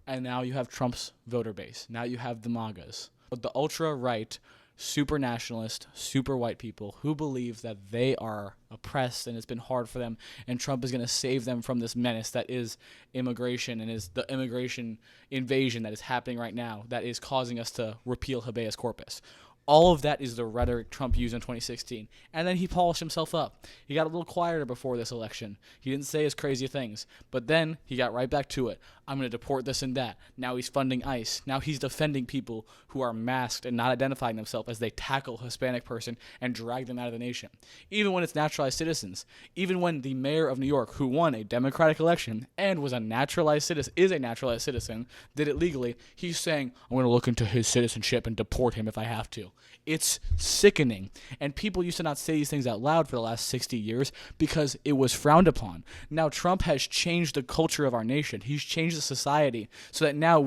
And now you have Trump's voter base. Now you have the MAGAs. The ultra-right, super nationalist, super white people who believe that they are oppressed and it's been hard for them, and Trump is going to save them from this menace that is immigration and is the immigration invasion that is happening right now that is causing us to repeal habeas corpus. All of that is the rhetoric Trump used in 2016. And then he polished himself up. He got a little quieter before this election. He didn't say his crazy things. But then he got right back to it. I'm going to deport this and that. Now he's funding ICE. Now he's defending people who are masked and not identifying themselves as they tackle a Hispanic person and drag them out of the nation. Even when it's naturalized citizens. Even when the mayor of New York, who won a Democratic election and was a naturalized citizen, is a naturalized citizen, did it legally, he's saying, I'm going to look into his citizenship and deport him if I have to. It's sickening. And people used to not say these things out loud for the last 60 years because it was frowned upon. Now Trump has changed the culture of our nation. He's changed the society so that now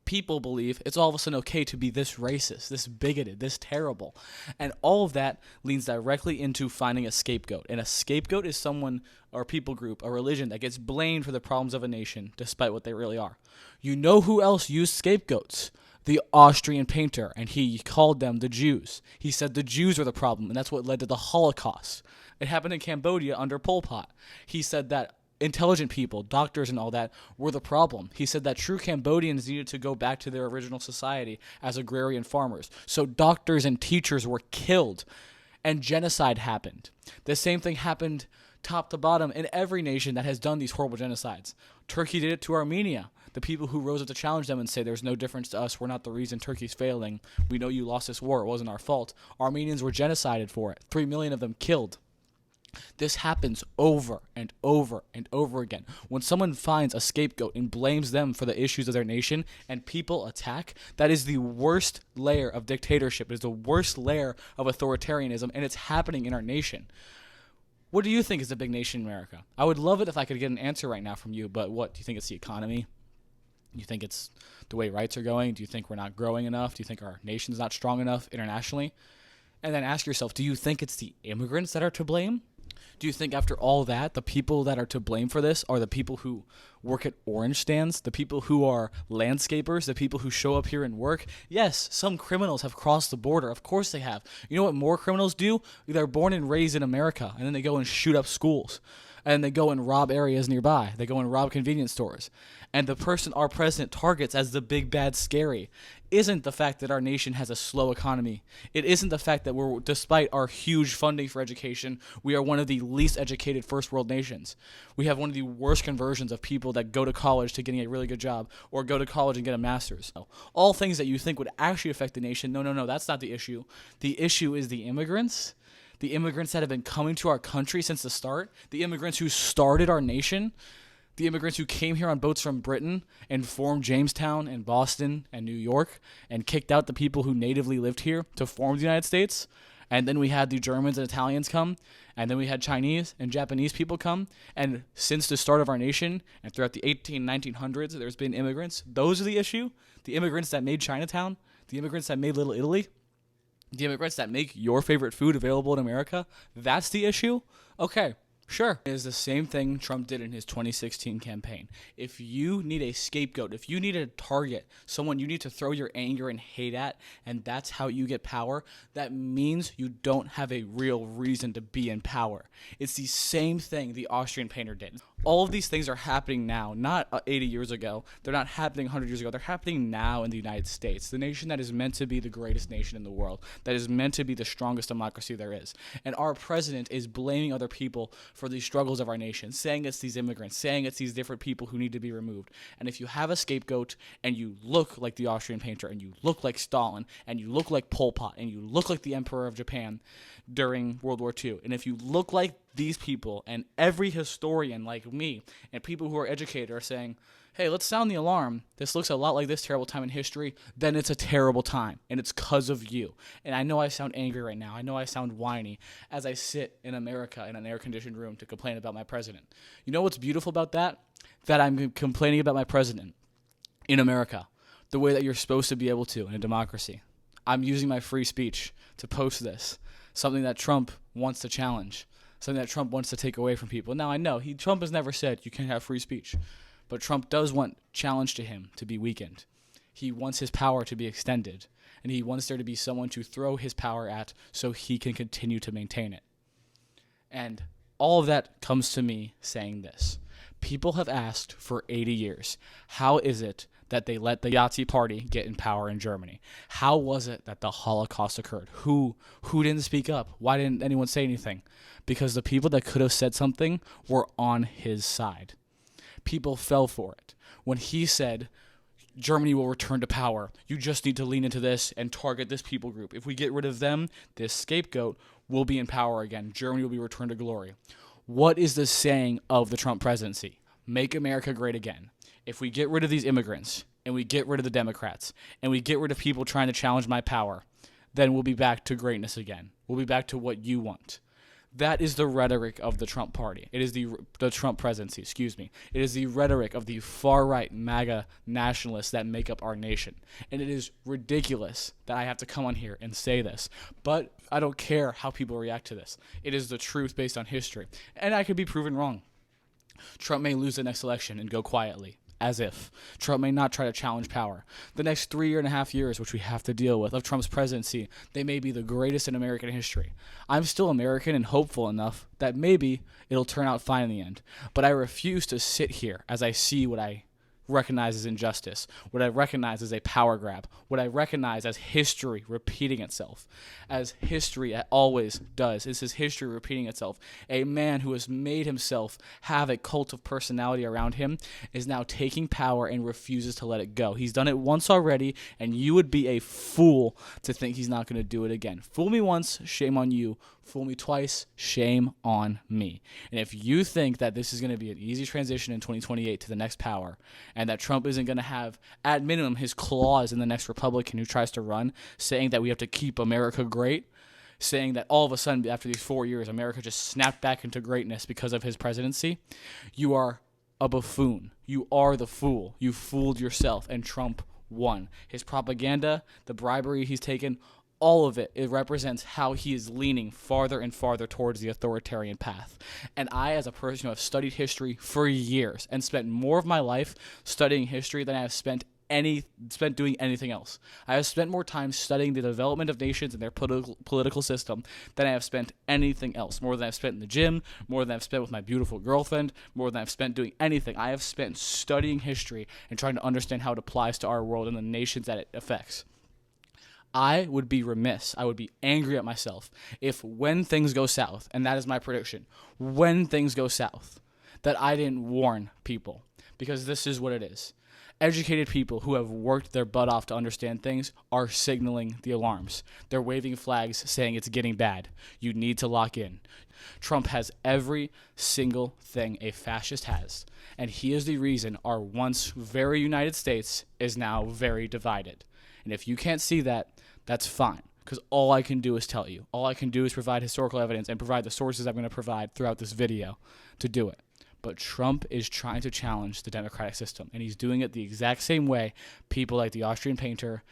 people believe it's all of a sudden okay to be this racist, this bigoted, this terrible. And all of that leads directly into finding a scapegoat. And a scapegoat is someone or people group, a religion that gets blamed for the problems of a nation despite what they really are. You know who else used scapegoats? The Austrian painter, and he called them the Jews. He said the Jews were the problem, and that's what led to the Holocaust. It happened in Cambodia under Pol Pot. He said that intelligent people, doctors and all that, were the problem. He said that true Cambodians needed to go back to their original society as agrarian farmers. So doctors and teachers were killed, and genocide happened. The same thing happened top to bottom in every nation that has done these horrible genocides. Turkey did it to Armenia. The people who rose up to challenge them and say there's no difference to us, we're not the reason Turkey's failing, we know you lost this war, it wasn't our fault. Armenians were genocided for it. 3 million of them killed. This happens over and over and over again. When someone finds a scapegoat and blames them for the issues of their nation and people attack, that is the worst layer of dictatorship. It is the worst layer of authoritarianism, and it's happening in our nation. What do you think is a big nation in America? I would love it if I could get an answer right now from you, but what? Do you think it's the economy? Do you think it's the way rights are going? Do you think we're not growing enough? Do you think our nation's not strong enough internationally? And then ask yourself, do you think it's the immigrants that are to blame? Do you think after all that, the people that are to blame for this are the people who work at orange stands, the people who are landscapers, the people who show up here and work? Yes, some criminals have crossed the border. Of course they have. You know what more criminals do? They're born and raised in America, and then they go and shoot up schools. And they go and rob areas nearby. They go and rob convenience stores. And the person our president targets as the big bad scary isn't the fact that our nation has a slow economy. It isn't the fact that despite our huge funding for education, we are one of the least educated first world nations. We have one of the worst conversions of people that go to college to getting a really good job or go to college and get a master's. All things that you think would actually affect the nation. No, that's not the issue. The issue is the immigrants. The immigrants that have been coming to our country since the start, the immigrants who started our nation, the immigrants who came here on boats from Britain and formed Jamestown and Boston and New York and kicked out the people who natively lived here to form the United States. And then we had the Germans and Italians come, and then we had Chinese and Japanese people come. And since the start of our nation and throughout the 1900s, there's been immigrants. Those are the issue. The immigrants that made Chinatown, the immigrants that made Little Italy, the immigrants that make your favorite food available in America, that's the issue? Okay, sure. It is the same thing Trump did in his 2016 campaign. If you need a scapegoat, if you need a target, someone you need to throw your anger and hate at, and that's how you get power, that means you don't have a real reason to be in power. It's the same thing the Austrian painter did. All of these things are happening now, not 80 years ago. They're not happening 100 years ago. They're happening now in the United States, the nation that is meant to be the greatest nation in the world, that is meant to be the strongest democracy there is. And our president is blaming other people for the struggles of our nation, saying it's these immigrants, saying it's these different people who need to be removed. And if you have a scapegoat and you look like the Austrian painter and you look like Stalin and you look like Pol Pot and you look like the Emperor of Japan during World War II, and if you look like these people, and every historian like me and people who are educated are saying, hey, let's sound the alarm, this looks a lot like this terrible time in history, then it's a terrible time, and it's because of you. And I know I sound angry right now. I know I sound whiny as I sit in America in an air-conditioned room to complain about my president. You know what's beautiful about that? That I'm complaining about my president in America the way that you're supposed to be able to in a democracy. I'm using my free speech to post this, something that Trump wants to challenge, something that Trump wants to take away from people. Now, I know Trump has never said you can't have free speech, but Trump does want challenge to him to be weakened. He wants his power to be extended, and he wants there to be someone to throw his power at so he can continue to maintain it. And all of that comes to me saying this. People have asked for 80 years, how is it that they let the Nazi party get in power in Germany? How was it that the Holocaust occurred? Who didn't speak up? Why didn't anyone say anything? Because the people that could have said something were on his side. People fell for it. When he said, Germany will return to power, you just need to lean into this and target this people group. If we get rid of them, this scapegoat will be in power again. Germany will be returned to glory. What is the saying of the Trump presidency? Make America great again. If we get rid of these immigrants, and we get rid of the Democrats, and we get rid of people trying to challenge my power, then we'll be back to greatness again. We'll be back to what you want. That is the rhetoric of the Trump party. It is the Trump presidency, It is the rhetoric of the far-right MAGA nationalists that make up our nation. And it is ridiculous that I have to come on here and say this. But I don't care how people react to this. It is the truth based on history. And I could be proven wrong. Trump may lose the next election and go quietly. As if. Trump may not try to challenge power. The next 3.5 years, which we have to deal with, of Trump's presidency, they may be the greatest in American history. I'm still American and hopeful enough that maybe it'll turn out fine in the end. But I refuse to sit here as I see what I recognize as injustice, what I recognize as a power grab, what I recognize as history repeating itself, as history always does. This is history repeating itself. A man who has made himself have a cult of personality around him is now taking power and refuses to let it go. He's done it once already, and you would be a fool to think he's not going to do it again. Fool me once, shame on you. Fool me twice, shame on me. And if you think that this is going to be an easy transition in 2028 to the next power, and that Trump isn't going to have, at minimum, his claws in the next Republican who tries to run, saying that we have to keep America great, saying that all of a sudden, after these 4 years, America just snapped back into greatness because of his presidency, you are a buffoon. You are the fool. You fooled yourself, and Trump won. His propaganda, the bribery he's taken, all of it represents how he is leaning farther and farther towards the authoritarian path. And I, as a person who have studied history for years and spent more of my life studying history than I have spent doing anything else. I have spent more time studying the development of nations and their political system than I have spent anything else. More than I've spent in the gym, more than I've spent with my beautiful girlfriend, more than I've spent doing anything. I have spent studying history and trying to understand how it applies to our world and the nations that it affects. I would be remiss, I would be angry at myself if when things go south, and that is my prediction, when things go south, that I didn't warn people, because this is what it is. Educated people who have worked their butt off to understand things are signaling the alarms. They're waving flags saying it's getting bad. You need to lock in. Trump has every single thing a fascist has, and he is the reason our once very United States is now very divided. And if you can't see that, that's fine, because all I can do is tell you. All I can do is provide historical evidence and provide the sources I'm going to provide throughout this video to do it. But Trump is trying to challenge the democratic system, and he's doing it the exact same way people like the Austrian painter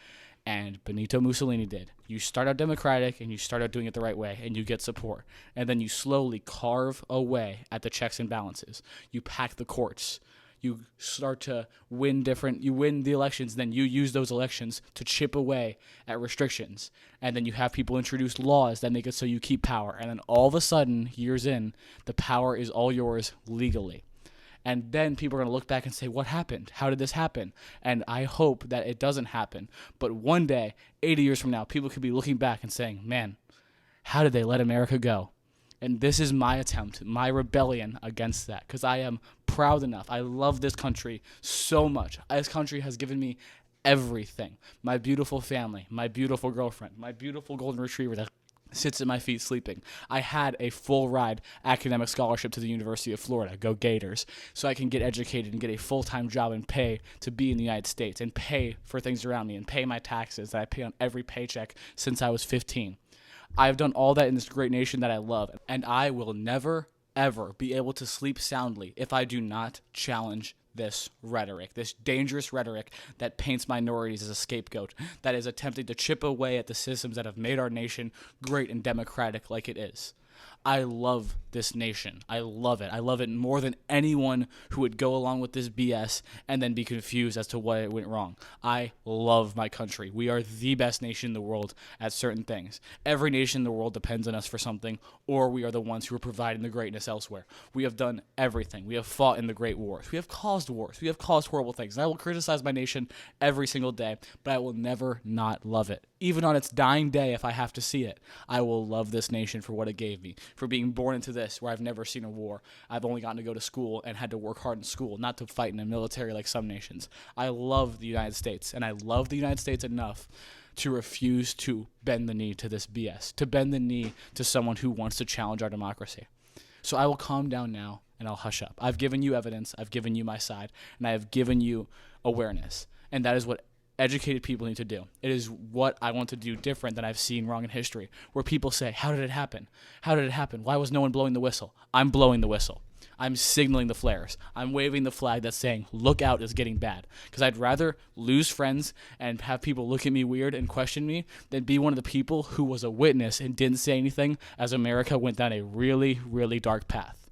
and Benito Mussolini did. You start out democratic, and you start out doing it the right way, and you get support. And then you slowly carve away at the checks and balances. You pack the courts. You start to win the elections, then you use those elections to chip away at restrictions. And then you have people introduce laws that make it so you keep power. And then all of a sudden, years in, the power is all yours legally. And then people are going to look back and say, what happened? How did this happen? And I hope that it doesn't happen. But one day, 80 years from now, people could be looking back and saying, man, how did they let America go? And this is my attempt, my rebellion against that, because I am proud enough. I love this country so much. This country has given me everything. My beautiful family, my beautiful girlfriend, my beautiful golden retriever that sits at my feet sleeping. I had a full ride academic scholarship to the University of Florida, go Gators, so I can get educated and get a full-time job and pay to be in the United States and pay for things around me and pay my taxes that I pay on every paycheck since I was 15. I have done all that in this great nation that I love, and I will never, ever be able to sleep soundly if I do not challenge this rhetoric, this dangerous rhetoric that paints minorities as a scapegoat, that is attempting to chip away at the systems that have made our nation great and democratic like it is. I love this nation. I love it. I love it more than anyone who would go along with this BS and then be confused as to why it went wrong. I love my country. We are the best nation in the world at certain things. Every nation in the world depends on us for something, or we are the ones who are providing the greatness elsewhere. We have done everything. We have fought in the great wars. We have caused wars. We have caused horrible things. And I will criticize my nation every single day, but I will never not love it. Even on its dying day, if I have to see it, I will love this nation for what it gave me, for being born into this, where I've never seen a war. I've only gotten to go to school and had to work hard in school, not to fight in a military like some nations. I love the United States, and I love the United States enough to refuse to bend the knee to this BS, to bend the knee to someone who wants to challenge our democracy. So I will calm down now, and I'll hush up. I've given you evidence, I've given you my side, and I have given you awareness, and that is what educated people need to do. It is what I want to do different than I've seen wrong in history, where people say, how did it happen? How did it happen? Why was no one blowing the whistle? I'm blowing the whistle. I'm signaling the flares. I'm waving the flag that's saying, look out, it's getting bad. Because I'd rather lose friends and have people look at me weird and question me than be one of the people who was a witness and didn't say anything as America went down a really, really dark path.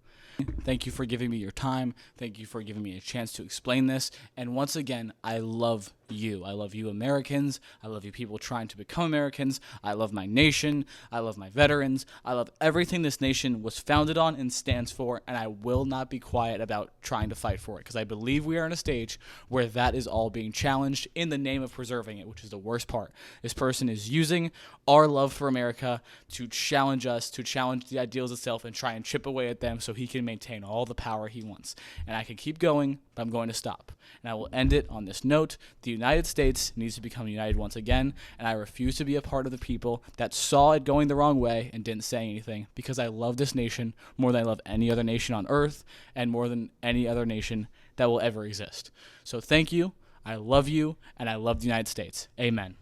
Thank you for giving me your time. Thank you for giving me a chance to explain this. And once again, I love you. I love you Americans. I love you people trying to become Americans. I love my nation. I love my veterans. I love everything this nation was founded on and stands for, and I will not be quiet about trying to fight for it, because I believe we are in a stage where that is all being challenged in the name of preserving it, which is the worst part. This person is using our love for America to challenge us, to challenge the ideals itself, and try and chip away at them so he can maintain all the power he wants. And I can keep going, but I'm going to stop. And I will end it on this note. The United States needs to become united once again, and I refuse to be a part of the people that saw it going the wrong way and didn't say anything, because I love this nation more than I love any other nation on earth and more than any other nation that will ever exist. So thank you. I love you, and I love the United States. Amen.